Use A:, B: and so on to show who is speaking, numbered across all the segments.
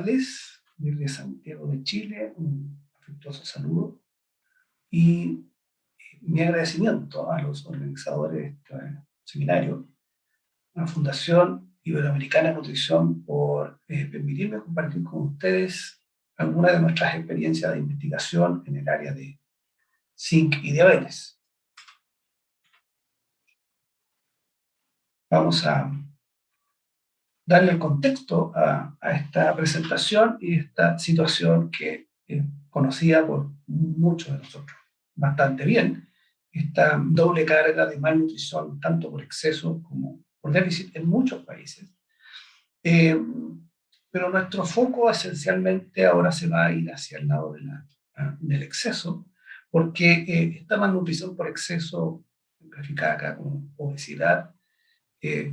A: Valdés, desde Santiago de Chile, un afectuoso saludo y mi agradecimiento a los organizadores de este seminario, a la Fundación Iberoamericana de Nutrición, por permitirme compartir con ustedes algunas de nuestras experiencias de investigación en el área de zinc y diabetes. Vamos a darle el contexto a esta presentación y esta situación que es conocida por muchos de nosotros bastante bien, esta doble carga de malnutrición, tanto por exceso como por déficit en muchos países. Pero nuestro foco esencialmente ahora se va a ir hacia el lado del exceso, porque esta malnutrición por exceso, graficada acá como obesidad,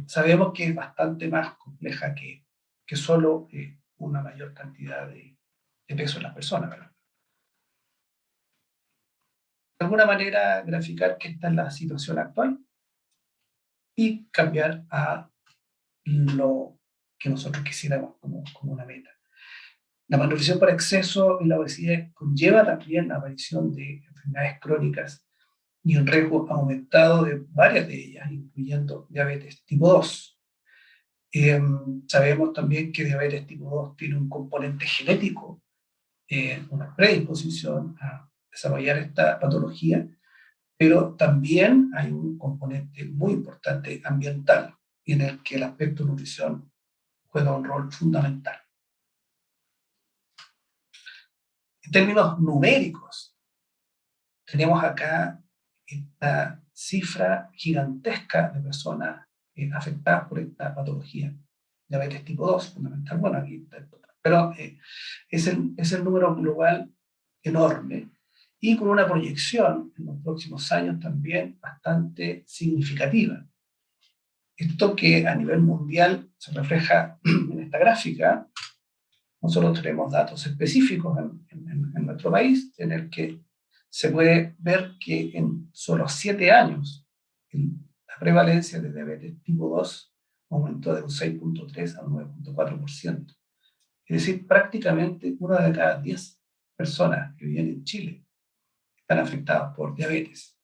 A: sabemos que es bastante más compleja que solo una mayor cantidad de peso en las personas, ¿verdad? De alguna manera, graficar que esta es la situación actual y cambiar a lo que nosotros quisiéramos como una meta. La malnutrición por exceso y la obesidad conlleva también la aparición de enfermedades crónicas y un riesgo aumentado de varias de ellas, incluyendo diabetes tipo 2. Sabemos también que diabetes tipo 2 tiene un componente genético, una predisposición a desarrollar esta patología, pero también hay un componente muy importante ambiental, en el que el aspecto de nutrición juega un rol fundamental. En términos numéricos, tenemos acá esta cifra gigantesca de personas afectadas por esta patología, diabetes tipo 2, fundamental. Bueno, aquí está el total, pero es el número global enorme y con una proyección en los próximos años también bastante significativa. Esto que a nivel mundial se refleja en esta gráfica. Nosotros tenemos datos específicos en nuestro país, en el que se puede ver que en solo 7 años la prevalencia de diabetes tipo 2 aumentó de un 6.3 a un 9.4%. Es decir, prácticamente una de cada 10 personas que viven en Chile están afectadas por diabetes.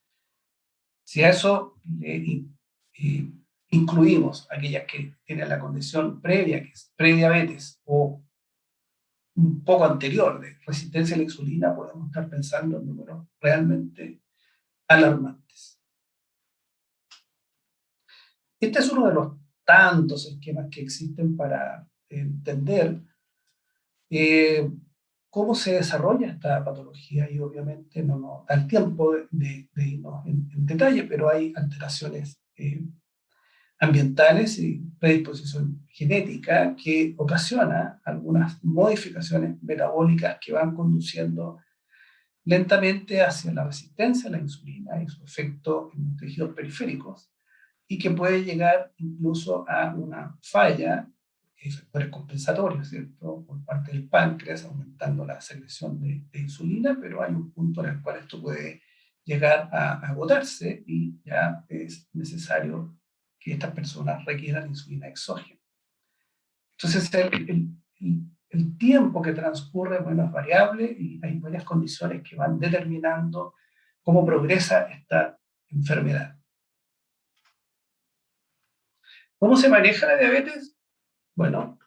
A: Si a eso le incluimos aquellas que tienen la condición previa, que es prediabetes, o un poco anterior de resistencia a la insulina, podemos estar pensando en números realmente alarmantes. Este es uno de los tantos esquemas que existen para entender cómo se desarrolla esta patología, y obviamente no nos da el tiempo de irnos en detalle, pero hay alteraciones ambientales y predisposición genética que ocasiona algunas modificaciones metabólicas que van conduciendo lentamente hacia la resistencia a la insulina y su efecto en los tejidos periféricos, y que puede llegar incluso a una falla de factores compensatorios, ¿cierto?, por parte del páncreas, aumentando la secreción de insulina, pero hay un punto en el cual esto puede llegar a agotarse y ya es necesario que estas personas requieran insulina exógena. Entonces, el tiempo que transcurre, bueno, es variable y hay varias condiciones que van determinando cómo progresa esta enfermedad. ¿Cómo se maneja la diabetes? Bueno,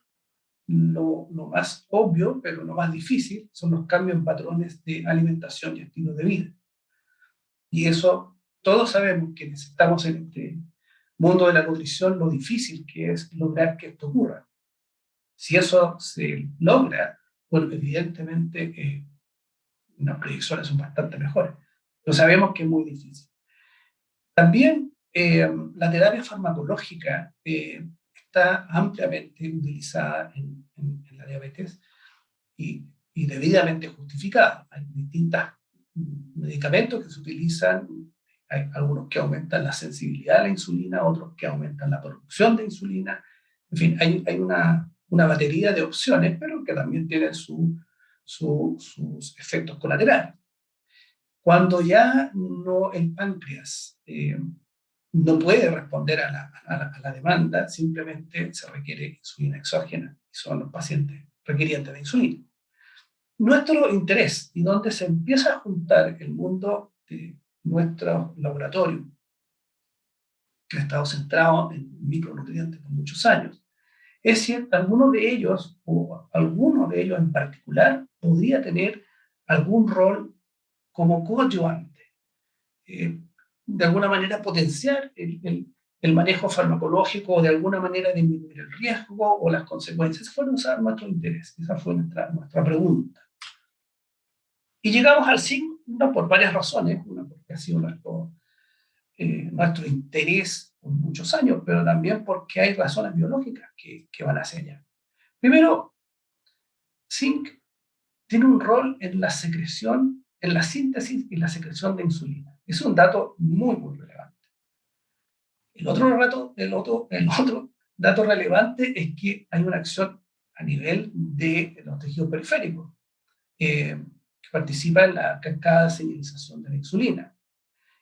A: lo más obvio, pero lo más difícil, son los cambios en patrones de alimentación y estilo de vida. Y eso, todos sabemos que necesitamos en este mundo de la nutrición lo difícil que es lograr que esto ocurra. Si eso se logra, bueno, evidentemente las predicciones son bastante mejores. Pero sabemos que es muy difícil. También la terapia farmacológica está ampliamente utilizada en la diabetes y debidamente justificada. Hay distintos medicamentos que se utilizan. Hay algunos que aumentan la sensibilidad a la insulina, otros que aumentan la producción de insulina. En fin, hay una batería de opciones, pero que también tienen sus efectos colaterales. Cuando ya el páncreas no puede responder a la demanda, simplemente se requiere insulina exógena, y son los pacientes requirientes de insulina. Nuestro interés y donde se empieza a juntar el mundo de nuestro laboratorio, que ha estado centrado en micronutrientes por muchos años, es si alguno de ellos, o alguno de ellos en particular, podría tener algún rol como coadyuvante, de alguna manera potenciar el manejo farmacológico o de alguna manera disminuir el riesgo o las consecuencias. Ese fue nuestro interés, esa fue nuestra pregunta. Y llegamos al zinc no por varias razones, una porque ha sido nuestro interés por muchos años, pero también porque hay razones biológicas que van hacia allá. Primero, zinc tiene un rol en la secreción, en la síntesis y la secreción de insulina. Es un dato muy, muy relevante. El otro dato relevante es que hay una acción a nivel de los tejidos periféricos que participa en la cascada de señalización de la insulina.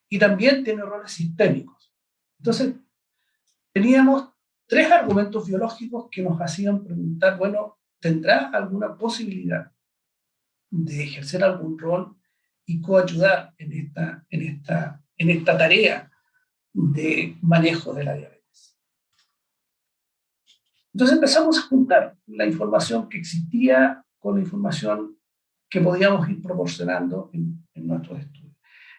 A: Y también tiene roles sistémicos. Entonces, teníamos tres argumentos biológicos que nos hacían preguntar, bueno, ¿tendrá alguna posibilidad de ejercer algún rol y coayudar en esta tarea de manejo de la diabetes? Entonces empezamos a juntar la información que existía con la información que podíamos ir proporcionando en nuestros estudios.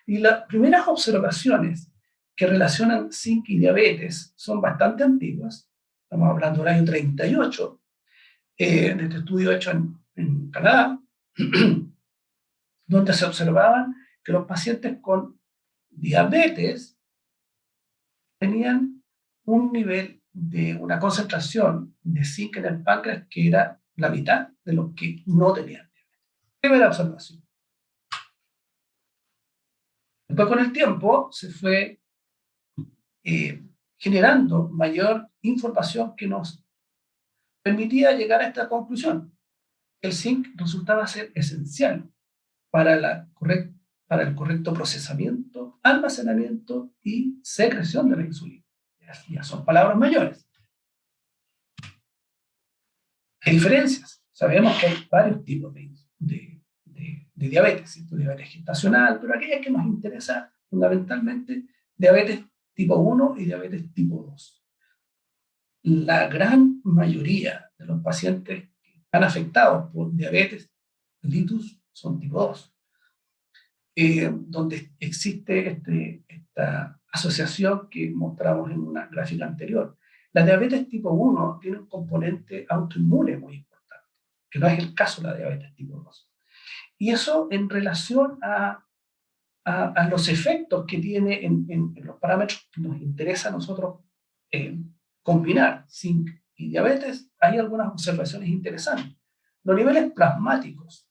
A: Y las primeras observaciones que relacionan zinc y diabetes son bastante antiguas. Estamos hablando del año 38, de este estudio hecho en Canadá, donde se observaban que los pacientes con diabetes tenían un nivel de una concentración de zinc en el páncreas que era la mitad de los que no tenían diabetes. Primera observación. Después, con el tiempo, se fue generando mayor información que nos permitía llegar a esta conclusión. El zinc resultaba ser esencial para el correcto procesamiento, almacenamiento y secreción de la insulina. Ya son palabras mayores. Hay diferencias. Sabemos que hay varios tipos de diabetes, diabetes gestacional, pero aquella que nos interesa fundamentalmente, diabetes tipo 1 y diabetes tipo 2. La gran mayoría de los pacientes que están afectados por diabetes mellitus son tipo 2, donde existe esta asociación que mostramos en una gráfica anterior. La diabetes tipo 1 tiene un componente autoinmune muy importante, que no es el caso de la diabetes tipo 2. Y eso en relación a los efectos que tiene en los parámetros que nos interesa a nosotros combinar zinc y diabetes, hay algunas observaciones interesantes. Los niveles plasmáticos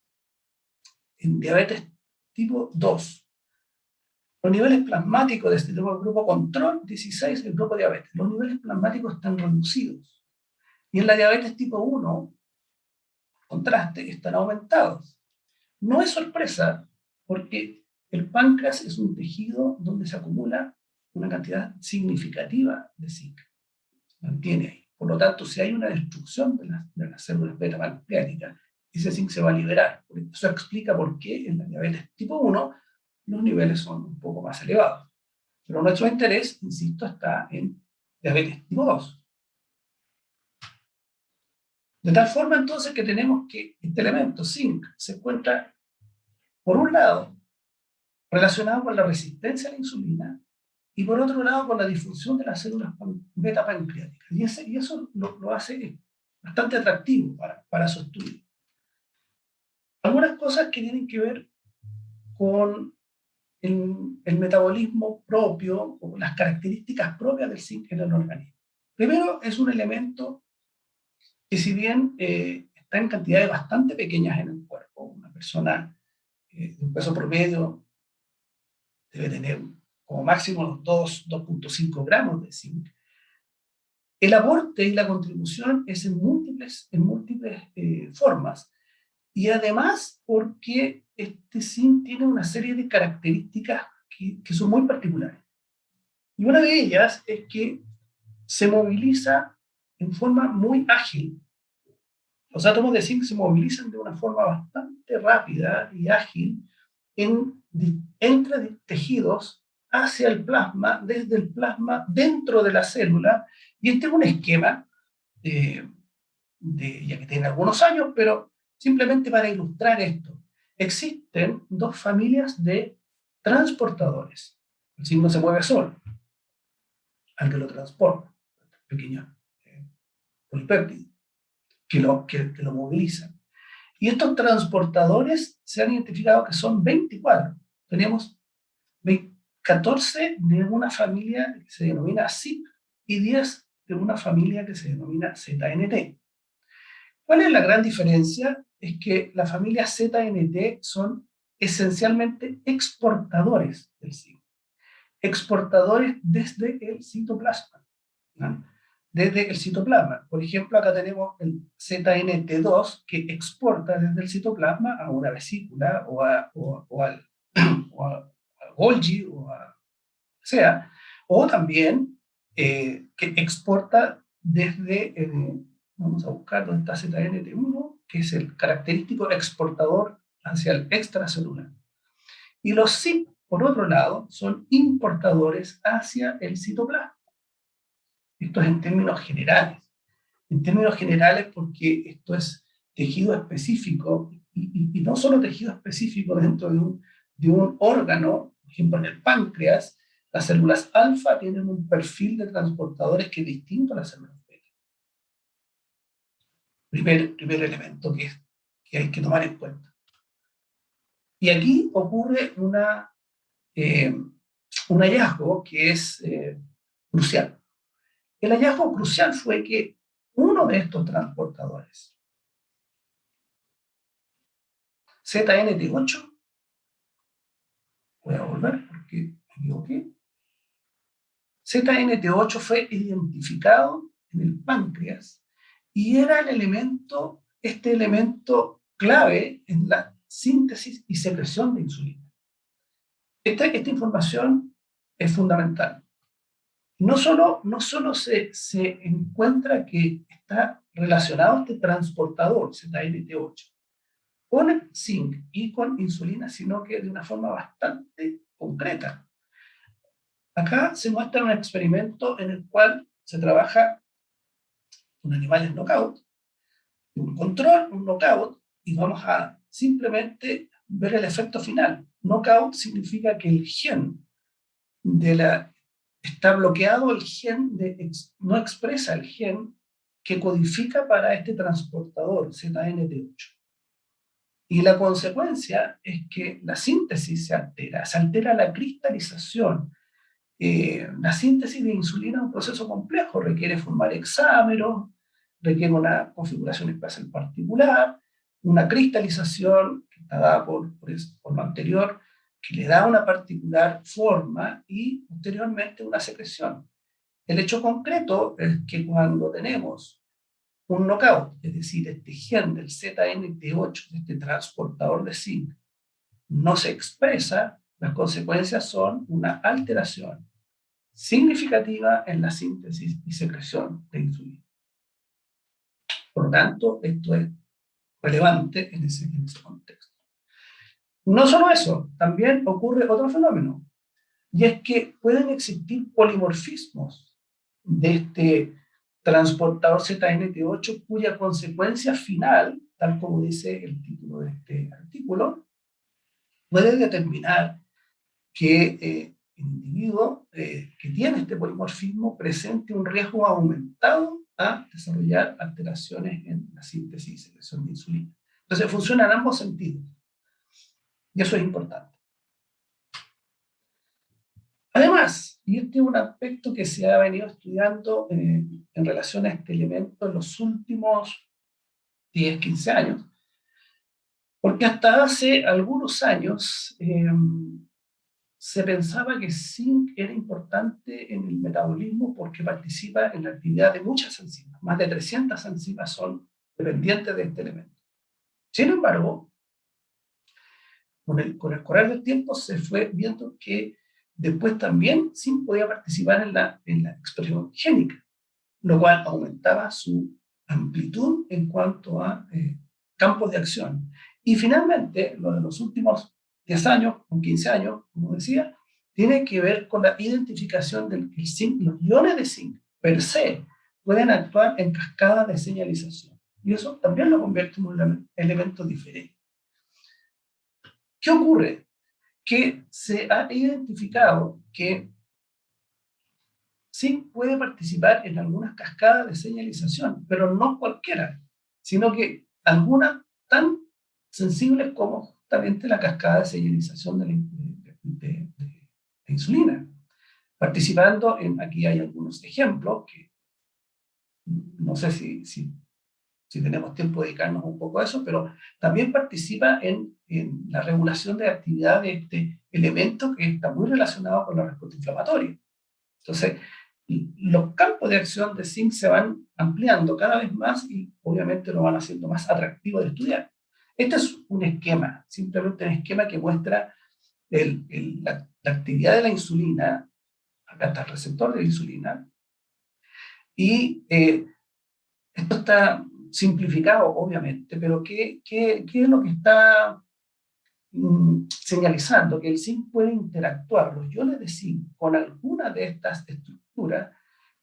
A: en diabetes tipo 2, los niveles plasmáticos de este grupo control, 16, el grupo diabetes, los niveles plasmáticos están reducidos. Y en la diabetes tipo 1, contraste, están aumentados. No es sorpresa porque el páncreas es un tejido donde se acumula una cantidad significativa de zinc. Mantiene ahí. Por lo tanto, si hay una destrucción de las células beta pancreáticas, ese zinc se va a liberar. Eso explica por qué en la diabetes tipo 1 los niveles son un poco más elevados. Pero nuestro interés, insisto, está en diabetes tipo 2. De tal forma entonces que tenemos que este elemento, zinc, se encuentra, por un lado, relacionado con la resistencia a la insulina y por otro lado con la disfunción de las células beta pancreáticas. Y eso lo hace bastante atractivo para su estudio. Algunas cosas que tienen que ver con el metabolismo propio o las características propias del zinc en el organismo. Primero, es un elemento que si bien está en cantidades bastante pequeñas en el cuerpo, una persona de un peso promedio debe tener como máximo los 2.5 gramos de zinc. El aporte y la contribución es en múltiples formas, y además porque este zinc tiene una serie de características que son muy particulares. Y una de ellas es que se moviliza en forma muy ágil Los átomos de zinc se movilizan de una forma bastante rápida y ágil entre tejidos hacia el plasma, desde el plasma dentro de la célula, y este es un esquema ya que tiene algunos años, pero simplemente para ilustrar esto. Existen dos familias de transportadores. El zinc no se mueve solo, al que lo transporta, pequeños polipéptidos, que lo movilizan. Y estos transportadores se han identificado que son 24. Tenemos 14 de una familia que se denomina ZIP y 10 de una familia que se denomina ZNT. ¿Cuál es la gran diferencia? Es que la familia ZNT son esencialmente exportadores del zinc. Exportadores desde el citoplasma, ¿no? Desde el citoplasma. Por ejemplo, acá tenemos el ZNT2 que exporta desde el citoplasma a una vesícula o al Golgi o también que exporta desde, vamos a buscar dónde está ZNT1, que es el característico exportador hacia el extracelular. Y los ZIP, por otro lado, son importadores hacia el citoplasma. Esto es en términos generales. En términos generales porque esto es tejido específico y no solo tejido específico dentro de un órgano, por ejemplo en el páncreas, las células alfa tienen un perfil de transportadores que es distinto a las células beta. Primer elemento que hay que tomar en cuenta. Y aquí ocurre un hallazgo que es crucial. El hallazgo crucial fue que uno de estos transportadores, ZNT8, voy a volver porque me equivoqué, ZNT8 fue identificado en el páncreas y era este elemento clave en la síntesis y secreción de insulina. Esta información es fundamental. No solo se encuentra que está relacionado este transportador ZNT8 con el zinc y con insulina, sino que de una forma bastante concreta. Acá se muestra un experimento en el cual se trabaja con animales knockout, un control, un knockout, y vamos a simplemente ver el efecto final. Knockout significa que el gen está bloqueado, el gen no expresa el gen que codifica para este transportador ZNT8. Y la consecuencia es que la síntesis se altera la cristalización. La síntesis de insulina es un proceso complejo, requiere formar hexámeros, requiere una configuración espacial particular, una cristalización que está dada por lo anterior, que le da una particular forma y posteriormente una secreción. El hecho concreto es que cuando tenemos un knockout, es decir, este gen del ZNT8, este transportador de zinc, no se expresa, las consecuencias son una alteración significativa en la síntesis y secreción de insulina. Por lo tanto, esto es relevante en ese contexto. No solo eso, también ocurre otro fenómeno, y es que pueden existir polimorfismos de este transportador ZNT8 cuya consecuencia final, tal como dice el título de este artículo, puede determinar que el individuo que tiene este polimorfismo presente un riesgo aumentado a desarrollar alteraciones en la síntesis y secreción de insulina. Entonces funciona en ambos sentidos. Y eso es importante. Además, y este es un aspecto que se ha venido estudiando en relación a este elemento en los últimos 10, 15 años, porque hasta hace algunos años se pensaba que zinc era importante en el metabolismo porque participa en la actividad de muchas enzimas. Más de 300 enzimas son dependientes de este elemento. Sin embargo, con el correr del tiempo se fue viendo que después también zinc podía participar en la expresión génica, lo cual aumentaba su amplitud en cuanto a campos de acción. Y finalmente, lo de los últimos 10 años o 15 años, como decía, tiene que ver con la identificación del zinc. Los iones de zinc per se pueden actuar en cascada de señalización. Y eso también lo convierte en un elemento diferente. ¿Qué ocurre? Que se ha identificado que zinc puede participar en algunas cascadas de señalización, pero no cualquiera, sino que algunas tan sensibles como justamente la cascada de señalización de insulina. Participando en, aquí hay algunos ejemplos que no sé si tenemos tiempo de dedicarnos un poco a eso, pero también participa en la regulación de actividad de este elemento que está muy relacionado con la respuesta inflamatoria. Entonces, los campos de acción de zinc se van ampliando cada vez más y obviamente lo van haciendo más atractivo de estudiar. Este es un esquema, simplemente un esquema que muestra la actividad de la insulina. Acá está el receptor de la insulina, y esto está simplificado, obviamente, pero ¿qué es lo que está señalizando? Que el zinc puede interactuar, los iones de zinc, con alguna de estas estructuras,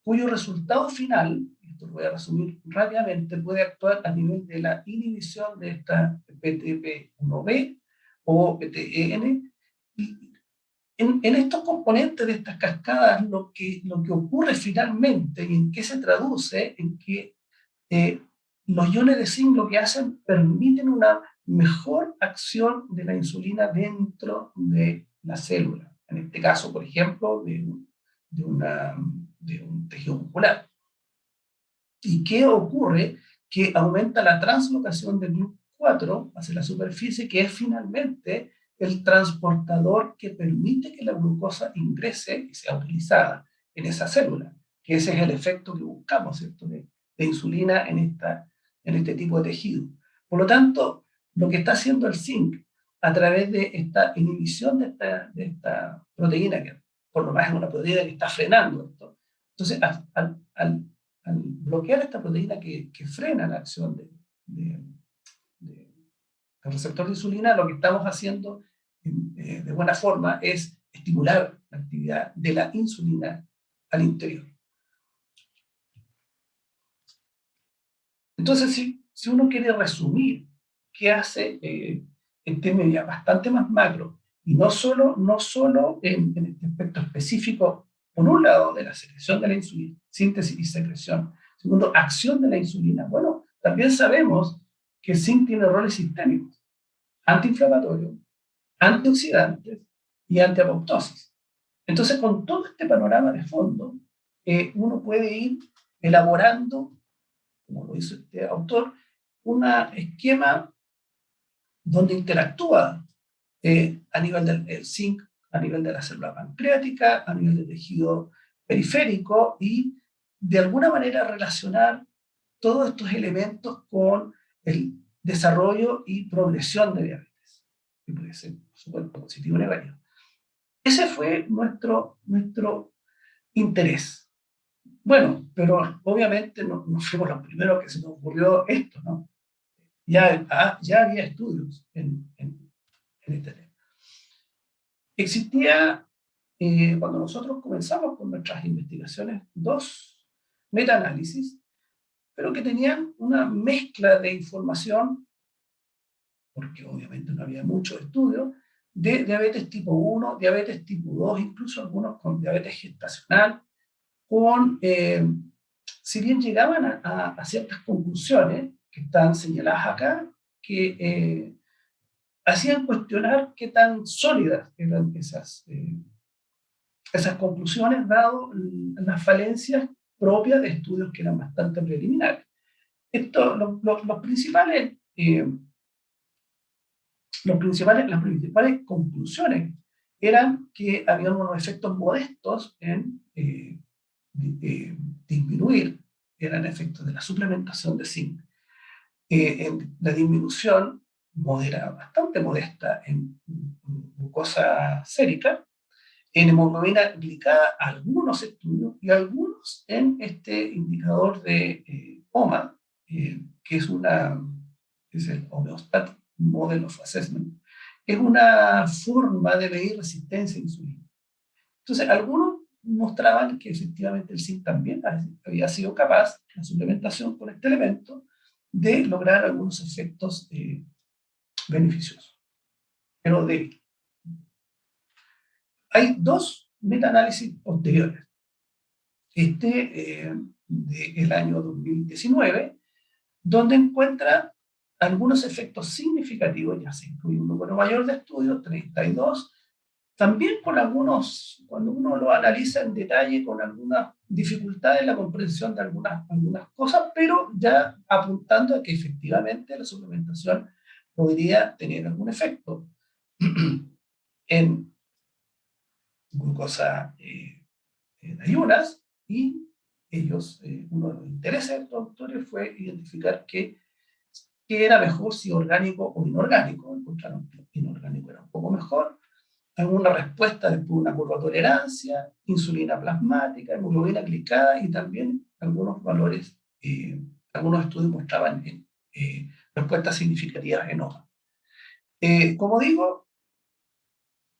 A: cuyo resultado final, esto lo voy a resumir rápidamente, puede actuar a nivel de la inhibición de esta PTP1B o PTEN. En estos componentes de estas cascadas, lo que ocurre finalmente y en qué se traduce, en que los iones de zinc lo que hacen, permiten una mejor acción de la insulina dentro de la célula. En este caso, por ejemplo, de un tejido muscular. ¿Y qué ocurre? Que aumenta la translocación del GLUT4 hacia la superficie, que es finalmente el transportador que permite que la glucosa ingrese y sea utilizada en esa célula, que ese es el efecto que buscamos, ¿cierto? De insulina en este tipo de tejido. Por lo tanto, lo que está haciendo el zinc a través de esta inhibición de esta proteína, que por lo más es una proteína que está frenando esto, entonces al bloquear esta proteína que frena la acción del receptor de insulina, lo que estamos haciendo de buena forma es estimular la actividad de la insulina al interior. Entonces, si uno quiere resumir qué hace en términos ya bastante más macro, y no solo en este aspecto específico, por un lado, de la secreción de la insulina, síntesis y secreción, segundo, acción de la insulina. Bueno, también sabemos que el zinc tiene roles sistémicos, antiinflamatorios, antioxidantes y antiapoptosis. Entonces, con todo este panorama de fondo, uno puede ir elaborando, como lo hizo este autor, un esquema donde interactúa a nivel del zinc, a nivel de la célula pancreática, a nivel del tejido periférico, y de alguna manera relacionar todos estos elementos con el desarrollo y progresión de diabetes, que puede ser, por supuesto, positivo o negativo. Ese fue nuestro interés. Bueno, pero obviamente no fuimos los primeros que se nos ocurrió esto, ¿no? Ya había estudios en este tema. Existía, cuando nosotros comenzamos con nuestras investigaciones, 2 metaanálisis, pero que tenían una mezcla de información, porque obviamente no había mucho estudio, de diabetes tipo 1, diabetes tipo 2, incluso algunos con diabetes gestacional, si bien llegaban a ciertas conclusiones que están señaladas acá, que hacían cuestionar qué tan sólidas eran esas conclusiones, dado las falencias propias de estudios que eran bastante preliminares. Las principales conclusiones eran que había unos efectos modestos en disminuir, eran efectos de la suplementación de zinc, en la disminución bastante modesta en glucosa sérica, en hemoglobina glicada, algunos estudios, y algunos en este indicador de OMA, que es el Homeostatic Model of Assessment, es una forma de medir resistencia a insulina. Entonces, algunos mostraban que efectivamente el zinc también había sido capaz, la suplementación con este elemento, de lograr algunos efectos beneficiosos, pero débiles. Hay dos metaanálisis posteriores. Del año 2019, donde encuentra algunos efectos significativos, ya se incluye un número mayor de estudios, 32, también con algunos, cuando uno lo analiza en detalle, con algunas dificultades en la comprensión de algunas cosas, pero ya apuntando a que efectivamente la suplementación podría tener algún efecto en glucosa en ayunas, y uno de los intereses de estos autores fue identificar qué era mejor, si orgánico o inorgánico. Encontraron que inorgánico era un poco mejor. Alguna respuesta después de una curva de tolerancia, insulina plasmática, hemoglobina glicada, y también algunos valores, algunos estudios mostraban respuestas significativas en hoja. Como digo,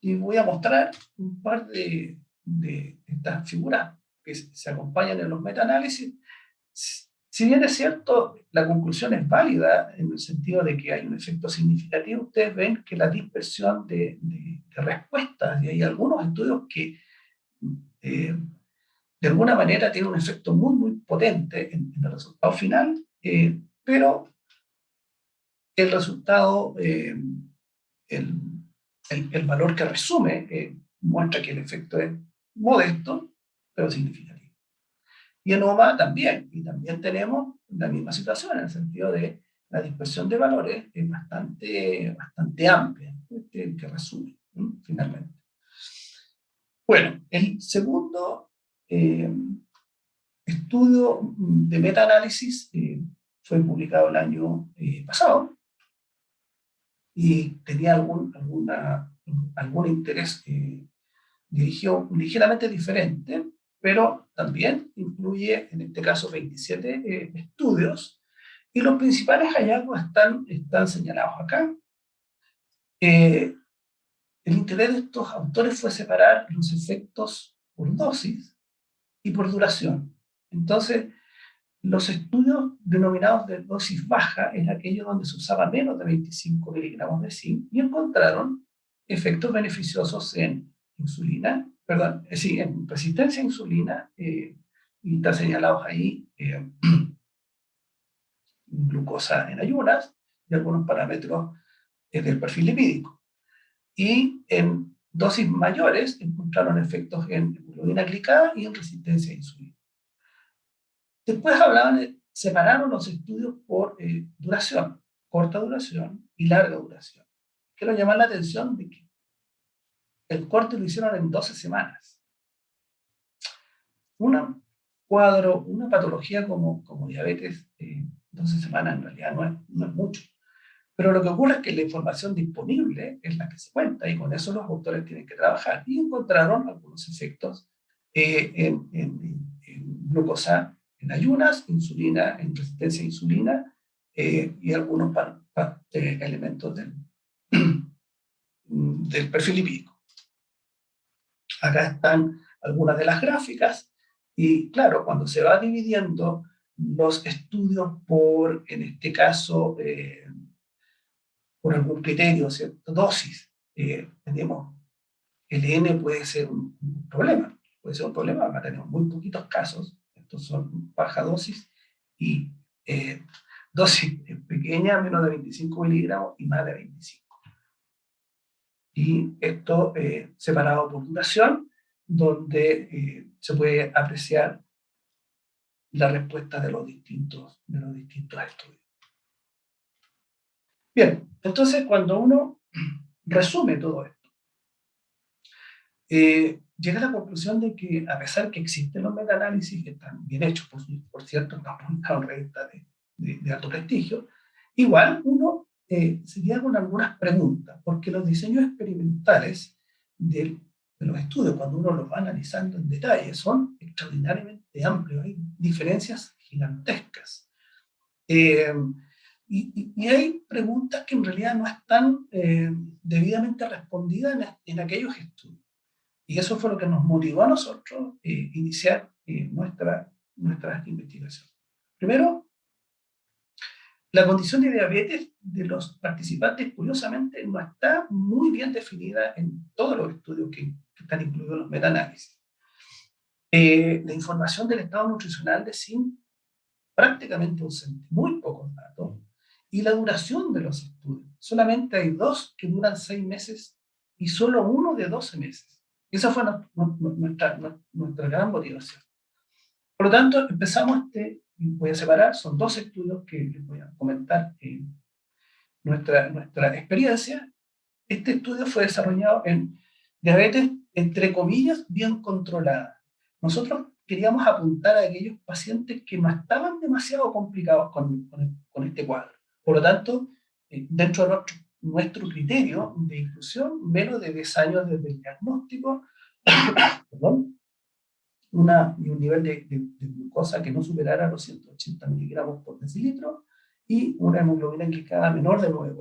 A: y voy a mostrar un par de estas figuras que se acompañan en los metaanálisis. Si bien es cierto, la conclusión es válida en el sentido de que hay un efecto significativo, ustedes ven que la dispersión de respuestas, y hay algunos estudios que de alguna manera tienen un efecto muy, muy potente en el resultado final, pero el resultado, el, el valor que resume, muestra que el efecto es modesto, pero significativo. Y en OMA también, y también tenemos la misma situación, en el sentido de la dispersión de valores es bastante amplia, que resume, finalmente. Bueno, el segundo estudio de metaanálisis fue publicado el año pasado, y tenía algún interés dirigido ligeramente diferente, pero también incluye, en este caso, 27 estudios, y los principales hallazgos están señalados acá. El interés de estos autores fue separar los efectos por dosis y por duración. Entonces, los estudios denominados de dosis baja es aquello donde se usaba menos de 25 miligramos de zinc, y encontraron efectos beneficiosos en insulina, perdón, sí, en resistencia a insulina, y están señalados ahí glucosa en ayunas y algunos parámetros del perfil lipídico. Y en dosis mayores encontraron efectos en hemoglobina glicada y en resistencia a insulina. Después separaron los estudios por duración, corta duración y larga duración. Quiero llamar la atención de que el corte lo hicieron en 12 semanas. Una patología como diabetes, 12 semanas en realidad no es mucho. Pero lo que ocurre es que la información disponible es la que se cuenta, y con eso los autores tienen que trabajar. Y encontraron algunos efectos en glucosa en ayunas, insulina, en resistencia a insulina, y algunos elementos del perfil lipídico. Acá están algunas de las gráficas, y claro, cuando se va dividiendo los estudios por, en este caso, por algún criterio, ¿cierto? Dosis, tenemos, el N puede ser un problema, acá tenemos muy poquitos casos, estos son baja dosis, y dosis pequeña, menos de 25 miligramos y más de 25. Y esto separado por duración, donde se puede apreciar la respuesta de los distintos estudios. Bien, entonces cuando uno resume todo esto, llega a la conclusión de que, a pesar que existen los metaanálisis que están bien hechos, por cierto, están publicados en revistas de alto prestigio, igual uno se queda con algunas preguntas, porque los diseños experimentales de los estudios, cuando uno los va analizando en detalle, son extraordinariamente amplios, hay diferencias gigantescas. Eh, y hay preguntas que en realidad no están debidamente respondidas en aquellos estudios. Y eso fue lo que nos motivó a nosotros iniciar nuestra investigación. Primero, la condición de diabetes de los participantes, curiosamente, no está muy bien definida en todos los estudios que están incluidos en los metaanálisis. La información del estado nutricional de zinc prácticamente ausente, muy pocos datos, y la duración de los estudios. Solamente hay 2 que duran 6 meses y solo uno de 12 meses. Esa fue nuestra gran motivación. Por lo tanto, empezamos voy a separar, son 2 estudios que les voy a comentar nuestra experiencia. Este estudio fue desarrollado en diabetes, entre comillas, bien controlada. Nosotros queríamos apuntar a aquellos pacientes que no estaban demasiado complicados con este cuadro. Por lo tanto, dentro de nuestro criterio de inclusión, menos de 10 años desde el diagnóstico, perdón, y un nivel de glucosa que no superara los 180 miligramos por decilitro y una hemoglobina glicada menor del 9%.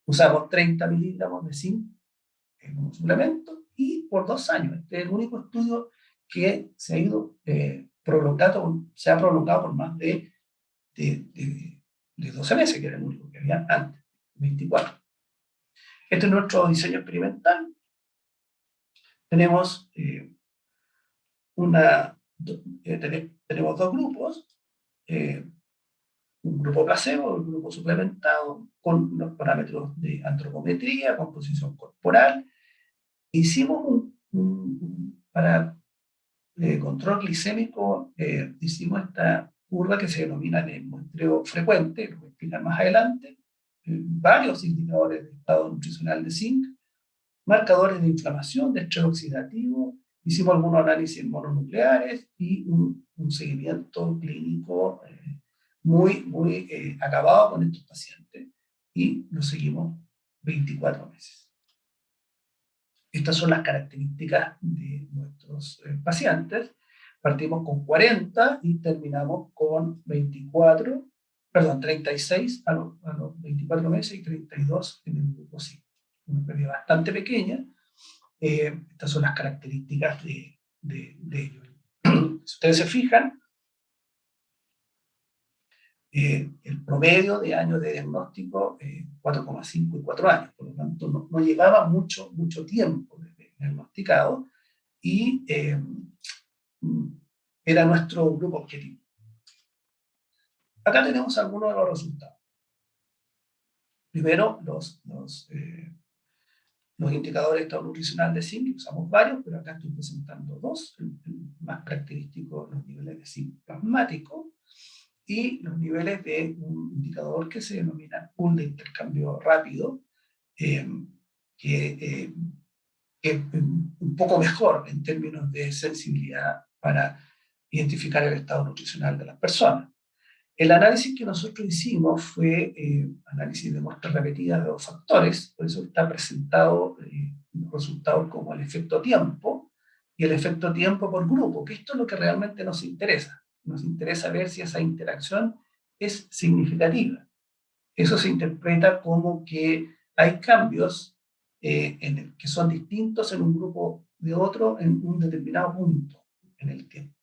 A: Usamos 30 miligramos de zinc en un suplemento y por 2 años. Este es el único estudio que se ha ido se ha prolongado por más de 12 meses, que era el único que había antes, 24. Este es nuestro diseño experimental. Tenemos tenemos 2 grupos, un grupo placebo, un grupo suplementado, con los parámetros de antropometría, composición corporal. Hicimos para control glicémico, hicimos esta curva que se denomina el muestreo frecuente, lo voy a explicar más adelante, varios indicadores de estado nutricional de zinc, marcadores de inflamación, de estrés oxidativo, hicimos algunos análisis mononucleares y un seguimiento clínico muy acabado con estos pacientes y lo seguimos 24 meses. Estas son las características de nuestros pacientes. Partimos con 40 y terminamos con 36 a los 24 meses y 32 en el grupo 5. Una pérdida bastante pequeña. Estas son las características de ellos. Si ustedes se fijan, el promedio de años de diagnóstico 4,5 y 4 años, por lo tanto no llevaba mucho tiempo de diagnosticado y era nuestro grupo objetivo. Acá tenemos algunos de los resultados. Primero, los indicadores de estado nutricional de zinc, usamos varios, pero acá estoy presentando 2, el más característico, los niveles de zinc plasmático, y los niveles de un indicador que se denomina pool de intercambio rápido, que es un poco mejor en términos de sensibilidad para identificar el estado nutricional de las personas. El análisis que nosotros hicimos fue análisis de muestras repetidas de 2 factores, por eso está presentado los resultados como el efecto tiempo y el efecto tiempo por grupo, que esto es lo que realmente nos interesa. Nos interesa ver si esa interacción es significativa. Eso se interpreta como que hay cambios que son distintos en un grupo de otro en un determinado punto en el tiempo.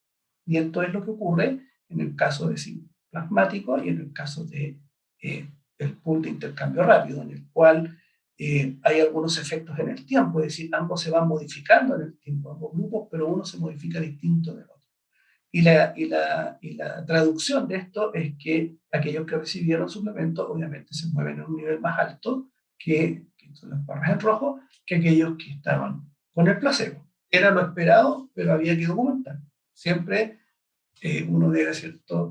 A: Y esto es lo que ocurre en el caso de zinc plasmático y en el caso de el pool de intercambio rápido, en el cual hay algunos efectos en el tiempo, es decir, ambos se van modificando en el tiempo, ambos grupos, pero uno se modifica distinto del otro. Y la traducción de esto es que aquellos que recibieron suplementos obviamente se mueven en un nivel más alto que son las barras en rojo, que aquellos que estaban con el placebo. Era lo esperado, pero había que documentar. Siempre uno debe, ¿cierto?,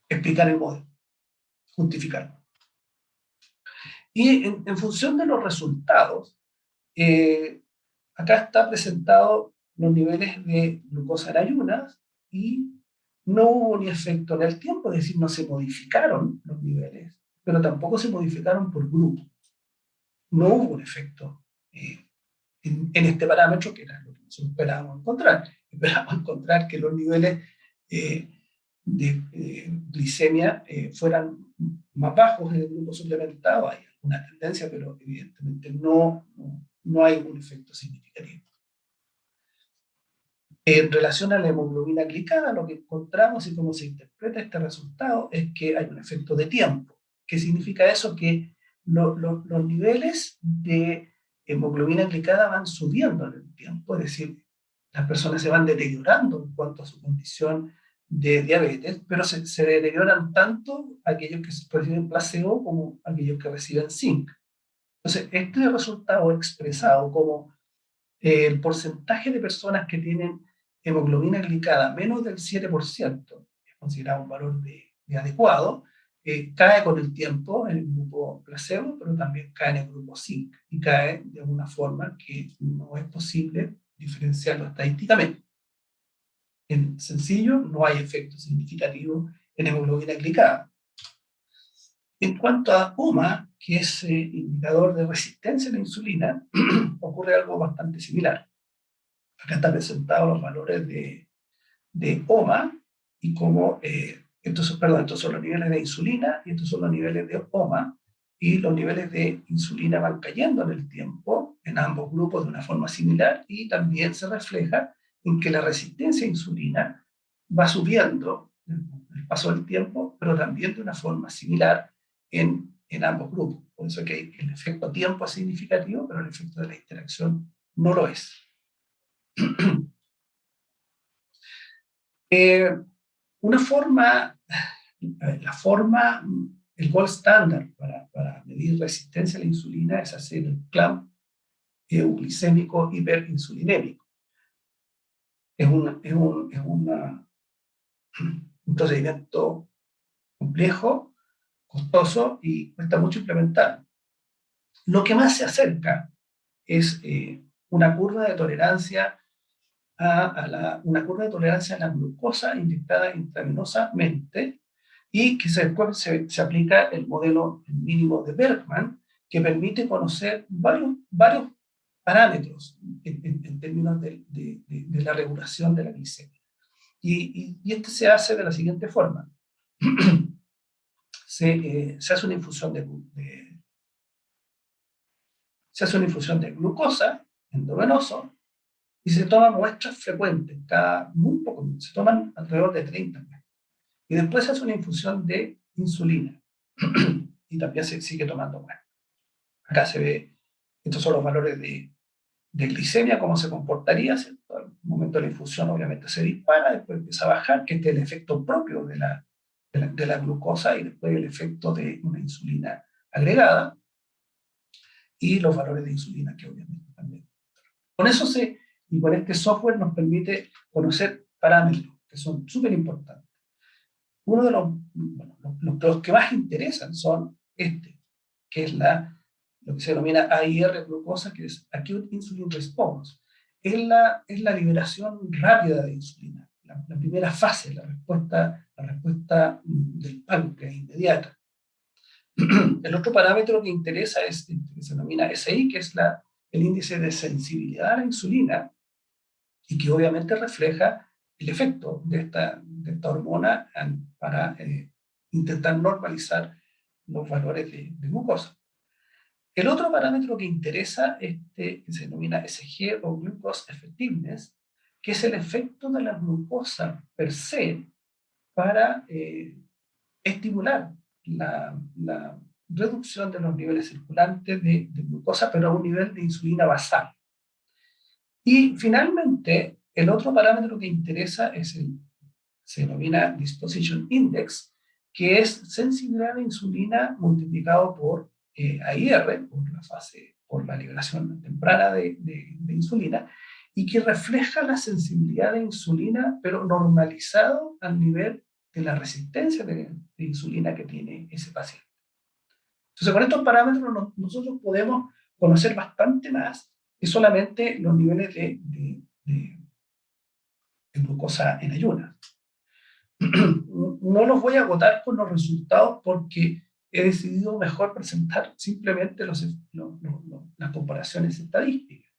A: explicar el modelo, justificarlo. Y en función de los resultados, acá está presentado los niveles de glucosa en ayunas y no hubo ni efecto en el tiempo, es decir, no se modificaron los niveles, pero tampoco se modificaron por grupo. No hubo un efecto en este parámetro, que era lo que nosotros esperábamos encontrar. Esperábamos encontrar que los niveles glicemia fueran más bajos en el grupo suplementado. Hay alguna tendencia, pero evidentemente no hay un efecto significativo. En relación a la hemoglobina glicada, lo que encontramos y cómo se interpreta este resultado es que hay un efecto de tiempo. ¿Qué significa eso? Que los niveles de hemoglobina glicada van subiendo en el tiempo, es decir, las personas se van deteriorando en cuanto a su condición de diabetes, pero se deterioran tanto aquellos que reciben placebo como aquellos que reciben zinc. Entonces, este resultado expresado como el porcentaje de personas que tienen hemoglobina glicada menos del 7%, es considerado un valor de adecuado, cae con el tiempo en el grupo placebo, pero también cae en el grupo zinc y cae de alguna forma que no es posible diferenciarlo estadísticamente. En sencillo, no hay efecto significativo en hemoglobina glicada. En cuanto a OMA, que es indicador de resistencia a la insulina, ocurre algo bastante similar. Acá están presentados los valores de OMA y cómo, estos son los niveles de insulina y estos son los niveles de OMA, y los niveles de insulina van cayendo en el tiempo en ambos grupos de una forma similar, y también se refleja en que la resistencia a insulina va subiendo en el paso del tiempo, pero también de una forma similar en ambos grupos. Por eso que el efecto tiempo es significativo, pero el efecto de la interacción no lo es. Una forma, el gold standard para medir resistencia a la insulina es hacer el clamp euglicémico hiperinsulinémico. Es un procedimiento complejo, costoso y cuesta mucho implementar. Lo que más se acerca es una curva de tolerancia una curva de tolerancia a la glucosa inyectada intravenosamente, y que después se aplica el modelo mínimo de Bergman, que permite conocer varios parámetros en términos de la regulación de la glicemia. Y este se hace de la siguiente forma. Se hace una infusión se hace una infusión de glucosa endovenoso, y se toman muestras frecuentes, muy poco, se toman alrededor de 30 muestras. Y después se hace una infusión de insulina y también se sigue tomando muestras. Acá se ve, estos son los valores de glicemia, cómo se comportaría, ¿cierto? Al momento de la infusión obviamente se dispara, después empieza a bajar, que este es el efecto propio de la glucosa, y después el efecto de una insulina agregada, y los valores de insulina que obviamente también. Con eso y con este software nos permite conocer parámetros que son súper importantes. Uno de los que más interesan son que es lo que se denomina AIR glucosa, que es Acute Insulin Response. Es la liberación rápida de insulina, la primera fase, la respuesta del páncreas inmediata. El otro parámetro que interesa es que se denomina SI, que es el índice de sensibilidad a la insulina, y que obviamente refleja el efecto de esta hormona para intentar normalizar los valores de glucosa. El otro parámetro que interesa que se denomina SG o Glucose Effectiveness, que es el efecto de la glucosa per se para estimular la reducción de los niveles circulantes de glucosa, pero a un nivel de insulina basal. Y finalmente, el otro parámetro que interesa se denomina Disposition Index, que es sensibilidad a la insulina multiplicado por AIR, por la liberación temprana de insulina, y que refleja la sensibilidad de insulina, pero normalizado al nivel de la resistencia de insulina que tiene ese paciente. Entonces, con estos parámetros nosotros podemos conocer bastante más que solamente los niveles de glucosa en ayunas. No los voy a agotar con los resultados porque he decidido mejor presentar simplemente las comparaciones estadísticas.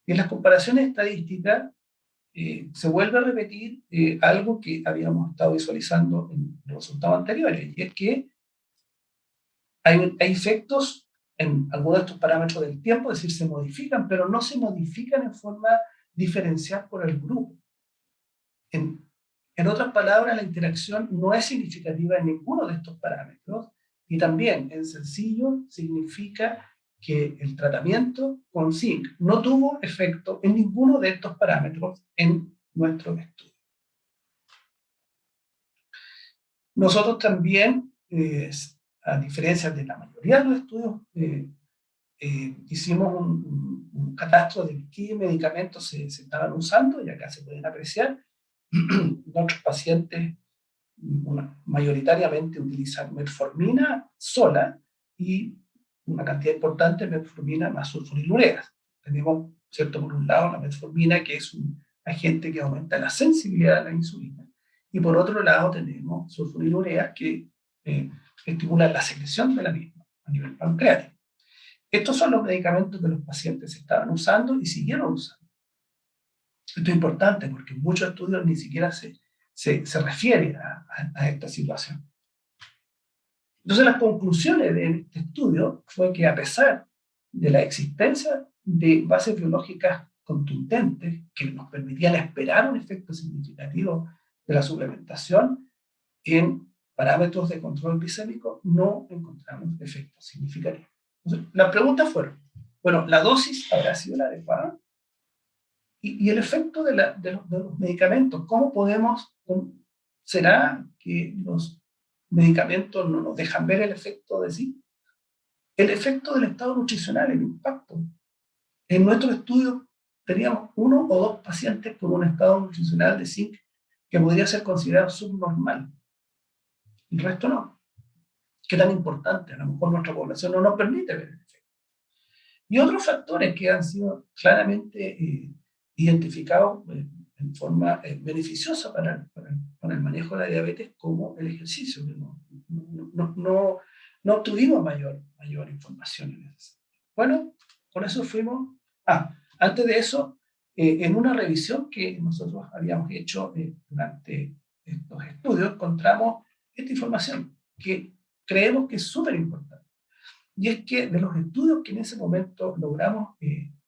A: Y en las comparaciones estadísticas se vuelve a repetir algo que habíamos estado visualizando en los resultados anteriores, y es que hay efectos en algunos de estos parámetros del tiempo, es decir, se modifican, pero no se modifican en forma diferencial por el grupo. En otras palabras, la interacción no es significativa en ninguno de estos parámetros, y también, en sencillo, significa que el tratamiento con zinc no tuvo efecto en ninguno de estos parámetros en nuestro estudio. Nosotros también, a diferencia de la mayoría de los estudios, hicimos un catastro de qué medicamentos se estaban usando, y acá se pueden apreciar. Nuestros pacientes mayoritariamente utilizan metformina sola y una cantidad importante de metformina más sulfonilureas. Tenemos, ¿cierto?, por un lado la metformina, que es un agente que aumenta la sensibilidad a la insulina, y por otro lado tenemos sulfonilureas que estimulan la secreción de la misma a nivel pancreático. Estos son los medicamentos que los pacientes estaban usando y siguieron usando. Esto es importante porque en muchos estudios ni siquiera se refiere a esta situación. Entonces, las conclusiones de este estudio fue que, a pesar de la existencia de bases biológicas contundentes que nos permitían esperar un efecto significativo de la suplementación, en parámetros de control glicémico no encontramos efectos significativos. Entonces, las preguntas fueron, bueno, ¿la dosis habrá sido la adecuada? Y el efecto de los medicamentos, ¿cómo podemos, será que los medicamentos no nos dejan ver el efecto de sí? El efecto del estado nutricional, el impacto. En nuestro estudio teníamos 1 o 2 pacientes con un estado nutricional de zinc que podría ser considerado subnormal. El resto no. ¿Qué tan importante? A lo mejor nuestra población no nos permite ver el efecto. Y otros factores que han sido claramente identificados en forma beneficiosa para el manejo de la diabetes, como el ejercicio. No obtuvimos mayor información en ese sentido. Bueno, con eso fuimos. Antes de eso, en una revisión que nosotros habíamos hecho durante estos estudios, encontramos esta información que creemos que es súper importante. Y es que de los estudios que en ese momento logramos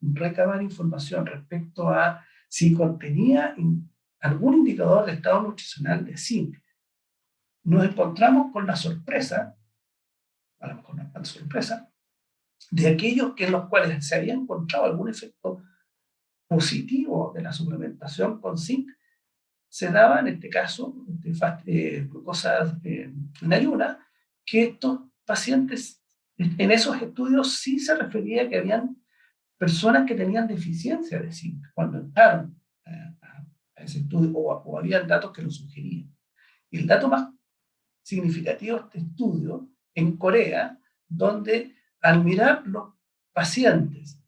A: recabar información respecto a si contenía algún indicador de estado nutricional de zinc, nos encontramos con la sorpresa, a lo mejor no es tan sorpresa, de aquellos en los cuales se había encontrado algún efecto positivo de la suplementación con zinc, se daba en este caso glucosa en ayuna, que estos pacientes en esos estudios sí se refería que habían personas que tenían deficiencia de zinc cuando entraron a ese estudio, o habían datos que lo sugerían. Y el dato más significativo de este estudio en Corea, donde al mirar los pacientes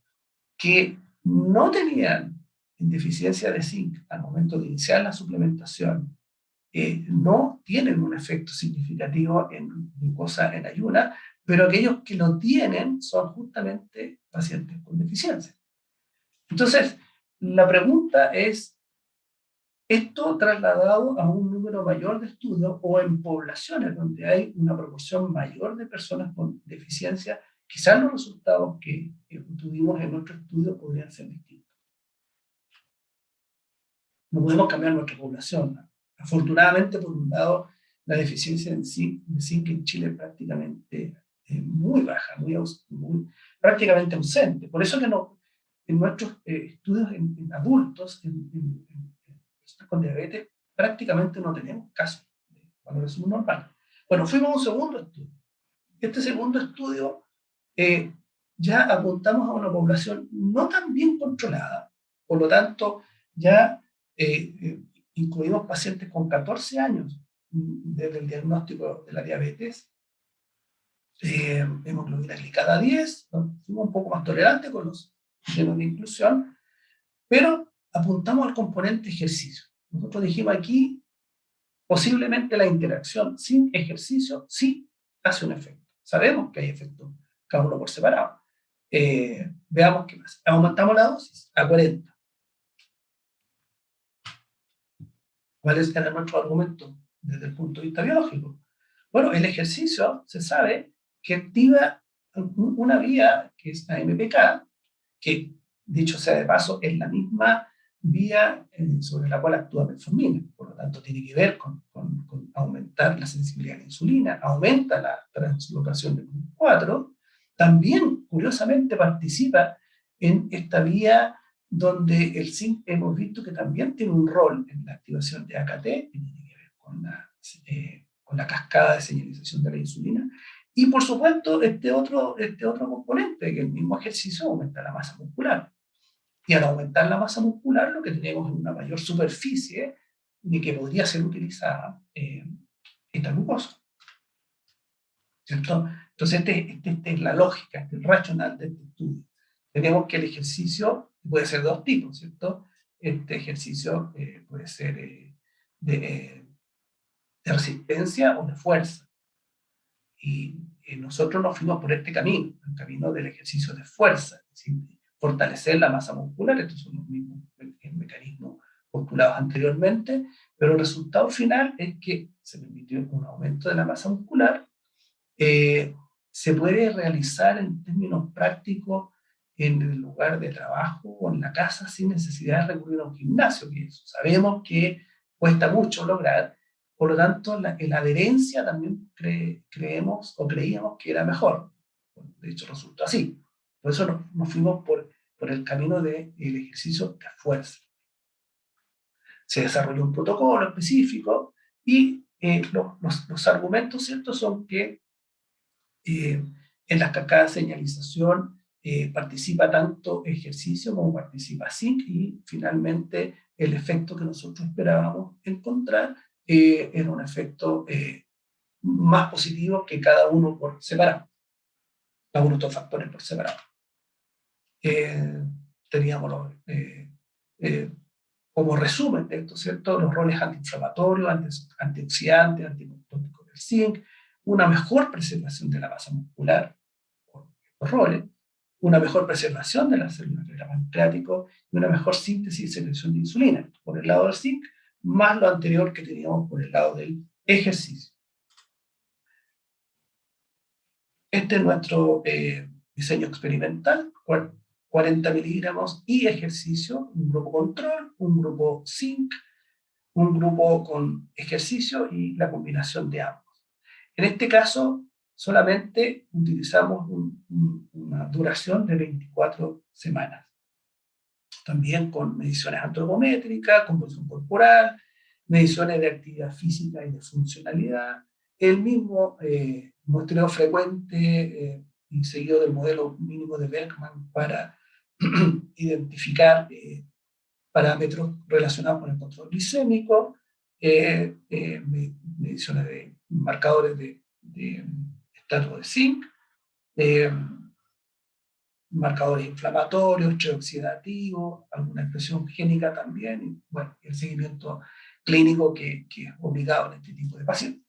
A: que no tenían deficiencia de zinc al momento de iniciar la suplementación, no tienen un efecto significativo en glucosa en ayuna, pero aquellos que lo tienen son justamente pacientes con deficiencia. Entonces, la pregunta es, ¿esto trasladado a un número mayor de estudios o en poblaciones donde hay una proporción mayor de personas con deficiencia, quizás los resultados que tuvimos en nuestro estudio podrían ser distintos? No podemos cambiar nuestra población, ¿no? Afortunadamente, por un lado, la deficiencia de zinc en Chile es prácticamente muy baja, prácticamente ausente. Por eso que en nuestros estudios en adultos, en personas con diabetes, prácticamente no tenemos casos de valores subnormales. Bueno, fuimos a un segundo estudio. Este segundo estudio ya apuntamos a una población no tan bien controlada, por lo tanto, ya incluimos pacientes con 14 años desde el diagnóstico de la diabetes, hemoglobina glicada 10, ¿no? Fuimos un poco más tolerantes con los llenos de inclusión, pero apuntamos al componente ejercicio. Nosotros dijimos aquí, posiblemente la interacción sin ejercicio sí hace un efecto. Sabemos que hay efectos, cada uno por separado. Veamos qué más. Aumentamos la dosis a 40. ¿Cuáles eran nuestros argumentos desde el punto de vista biológico? Bueno, el ejercicio se sabe que activa una vía que es la MPK, que dicho sea de paso es la misma vía sobre la cual actúa metformina, por lo tanto tiene que ver con aumentar la sensibilidad a la insulina, aumenta la translocación de GLUT4, también curiosamente participa en esta vía donde el zinc hemos visto que también tiene un rol en la activación de AKT, que tiene que ver con la cascada de señalización de la insulina, y por supuesto este otro componente, que el mismo ejercicio aumenta la masa muscular. Y al aumentar la masa muscular, lo que tenemos es una mayor superficie de que podría ser utilizada esta glucosa, ¿cierto? Entonces, esta es la lógica, este es el racional de este estudio. Tenemos que el ejercicio puede ser de dos tipos, ¿cierto? Este ejercicio puede ser de, de resistencia o de fuerza. Y nosotros nos fuimos por este camino, el camino del ejercicio de fuerza, es decir, fortalecer la masa muscular. Estos son los mismos mecanismos postulados anteriormente, pero el resultado final es que se permitió un aumento de la masa muscular. Se puede realizar en términos prácticos en el lugar de trabajo o en la casa sin necesidad de recurrir a un gimnasio, que eso sabemos que cuesta mucho lograr. Por lo tanto, la adherencia también creemos o creíamos que era mejor. De hecho, resultó así. Por eso nos fuimos por el camino del ejercicio de fuerza. Se desarrolló un protocolo específico y los argumentos, ¿cierto?, son que en las cascadas de señalización participa tanto ejercicio como participa zinc, y finalmente el efecto que nosotros esperábamos encontrar era un efecto más positivo que cada uno por separado, cada uno de estos factores por separado. Teníamos como resumen de esto, ¿cierto?, los roles antiinflamatorios, antioxidantes, antiapoptóticos del zinc, una mejor preservación de la masa muscular por estos roles, una mejor preservación de las células del pancreático y una mejor síntesis y secreción de insulina por el lado del zinc, más lo anterior que teníamos por el lado del ejercicio. Este es nuestro diseño experimental, 40 miligramos y ejercicio, un grupo control, un grupo zinc, un grupo con ejercicio y la combinación de ambos. En este caso, solamente utilizamos una duración de 24 semanas. También con mediciones antropométricas, composición corporal, mediciones de actividad física y de funcionalidad, el mismo muestreo frecuente y seguido del modelo mínimo de Bergman para identificar parámetros relacionados con el control glicémico, mediciones de marcadores de estatus de zinc, marcadores inflamatorios, estrés oxidativo, alguna expresión génica también, y bueno, el seguimiento clínico que es obligado en este tipo de pacientes.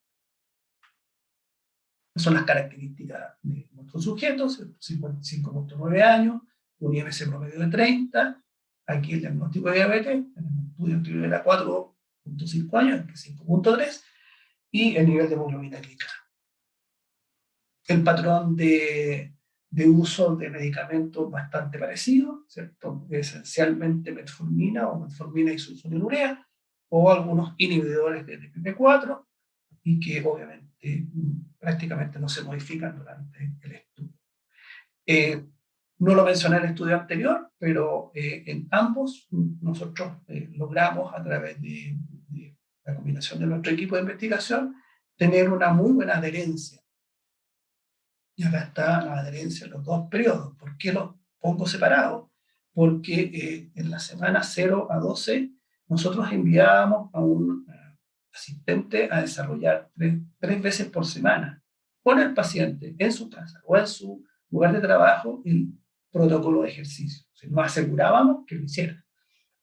A: Son las características de nuestros sujetos: 55.9 años, un IMC promedio de 30, aquí el diagnóstico de diabetes, en el estudio anterior era 4.5 años, que es 5.3, y el nivel de hemoglobina glicada. El patrón de uso de medicamentos bastante parecido, ¿cierto?, esencialmente metformina o metformina y sulfonilurea, o algunos inhibidores de DPP4, y que obviamente prácticamente no se modifican durante el estudio. No lo mencioné en el estudio anterior, pero en ambos nosotros logramos, a través de la combinación de nuestro equipo de investigación, tener una muy buena adherencia. Y acá está la adherencia en los dos periodos. ¿Por qué los pongo separados? Porque en la semana 0 a 12 nosotros enviábamos a un asistente a desarrollar tres veces por semana con el paciente en su casa o en su lugar de trabajo el protocolo de ejercicio. O sea, nos asegurábamos que lo hiciera.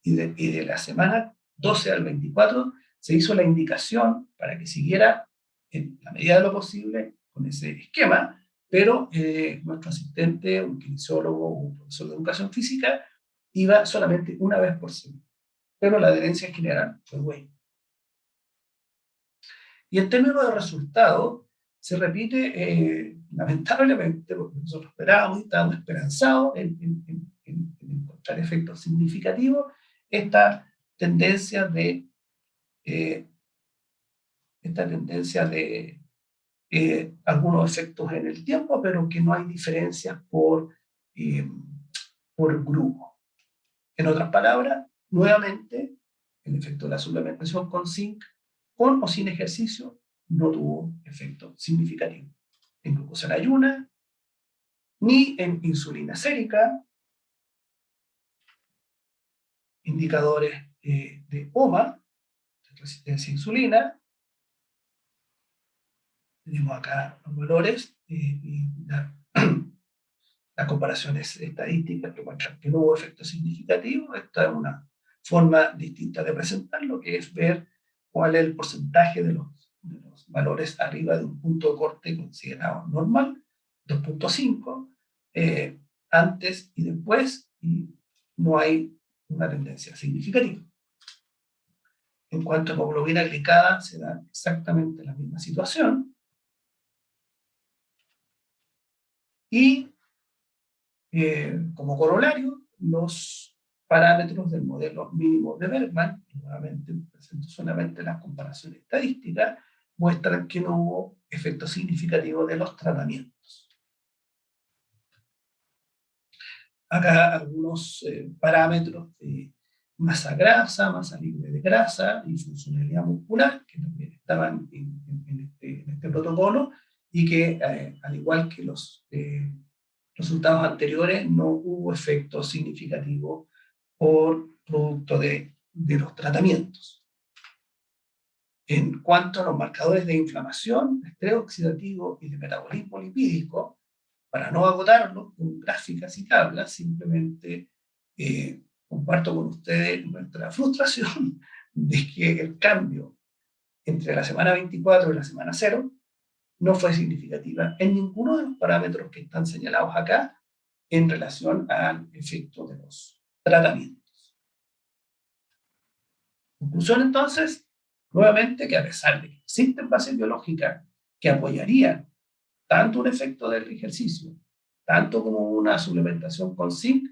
A: Y de la semana 12 al 24 se hizo la indicación para que siguiera en la medida de lo posible con ese esquema, pero nuestro asistente, un kinesiólogo o un profesor de educación física, iba solamente una vez por semana. Pero la adherencia en general fue buena. Y en términos de resultados, se repite lamentablemente, porque nosotros esperábamos y estábamos esperanzados en encontrar efectos significativos, esta tendencia de, eh, algunos efectos en el tiempo, pero que no hay diferencias eh, por grupo. En otras palabras, nuevamente, el efecto de la suplementación con zinc, con o sin ejercicio, no tuvo efecto significativo en glucosa en ayuna, ni en insulina sérica, indicadores de OMA, de resistencia a insulina. Tenemos acá los valores y las comparaciones estadísticas que muestran que no hubo efecto significativo. Esta es una forma distinta de presentarlo, que es ver cuál es el porcentaje de los valores arriba de un punto de corte considerado normal, 2.5, antes y después, y no hay una tendencia significativa. En cuanto a hemoglobina glicada, se da exactamente la misma situación. Y como corolario, los parámetros del modelo mínimo de Bergman, nuevamente presento solamente las comparaciones estadísticas, muestran que no hubo efecto significativo de los tratamientos. Acá algunos parámetros de masa grasa, masa libre de grasa y funcionalidad muscular, que también estaban en este protocolo, y que al igual que los resultados anteriores, no hubo efecto significativo por producto de los tratamientos. En cuanto a los marcadores de inflamación, de estrés oxidativo y de metabolismo lipídico, para no agotarlos con gráficas y tablas, simplemente comparto con ustedes nuestra frustración de que el cambio entre la semana 24 y la semana 0 no fue significativa en ninguno de los parámetros que están señalados acá en relación al efecto de los tratamientos. Conclusión entonces, nuevamente, que a pesar de que existen bases biológicas que apoyarían tanto un efecto del ejercicio, tanto como una suplementación con zinc,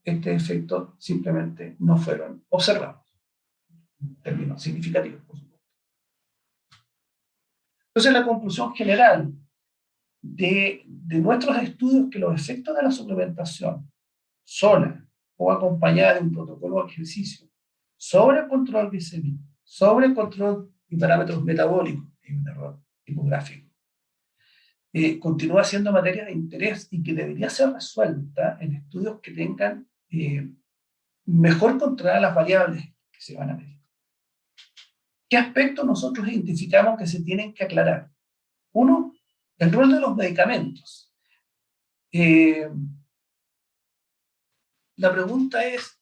A: este efecto simplemente no fueron observados en términos significativos, por supuesto. Entonces, la conclusión general de nuestros estudios, que los efectos de la suplementación sola o acompañada de un protocolo de ejercicio sobre el control glicémico, sobre el control y parámetros metabólicos, hay un error tipográfico, continúa siendo materia de interés y que debería ser resuelta en estudios que tengan mejor controladas las variables que se van a medir. ¿Qué aspectos nosotros identificamos que se tienen que aclarar? Uno, el rol de los medicamentos. La pregunta es,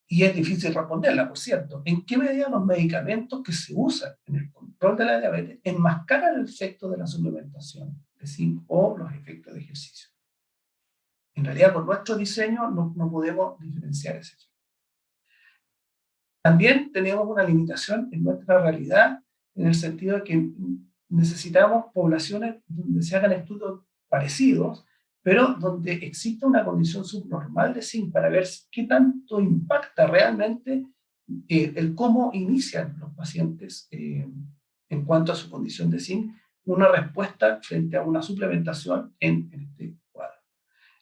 A: y es difícil responderla, por cierto, ¿en qué medida los medicamentos que se usan en el control de la diabetes enmascaran el efecto de la suplementación de zinc o los efectos de ejercicio? En realidad, con nuestro diseño no podemos diferenciar ese efecto. También tenemos una limitación en nuestra realidad, en el sentido de que necesitamos poblaciones donde se hagan estudios parecidos, pero donde exista una condición subnormal de zinc para ver qué tanto impacta realmente el cómo inician los pacientes en cuanto a su condición de zinc una respuesta frente a una suplementación en este cuadro.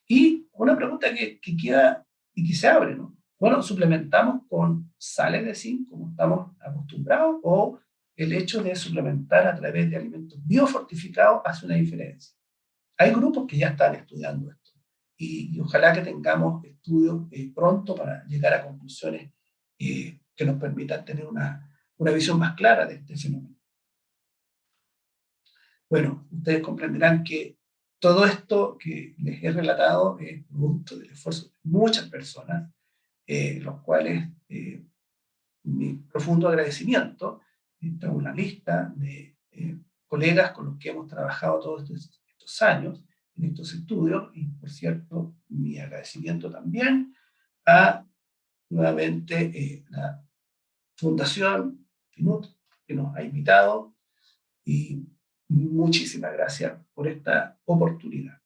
A: Y una pregunta que queda y que se abre, ¿no? Bueno, ¿suplementamos con sales de zinc como estamos acostumbrados o el hecho de suplementar a través de alimentos biofortificados hace una diferencia? Hay grupos que ya están estudiando esto y ojalá que tengamos estudios pronto para llegar a conclusiones que nos permitan tener una visión más clara de este fenómeno. Bueno, ustedes comprenderán que todo esto que les he relatado es producto del esfuerzo de muchas personas, los cuales mi profundo agradecimiento. Tengo una lista de colegas con los que hemos trabajado todos estos años en estos estudios y, por cierto, mi agradecimiento también a, nuevamente, la Fundación Pinut, que nos ha invitado y muchísimas gracias por esta oportunidad.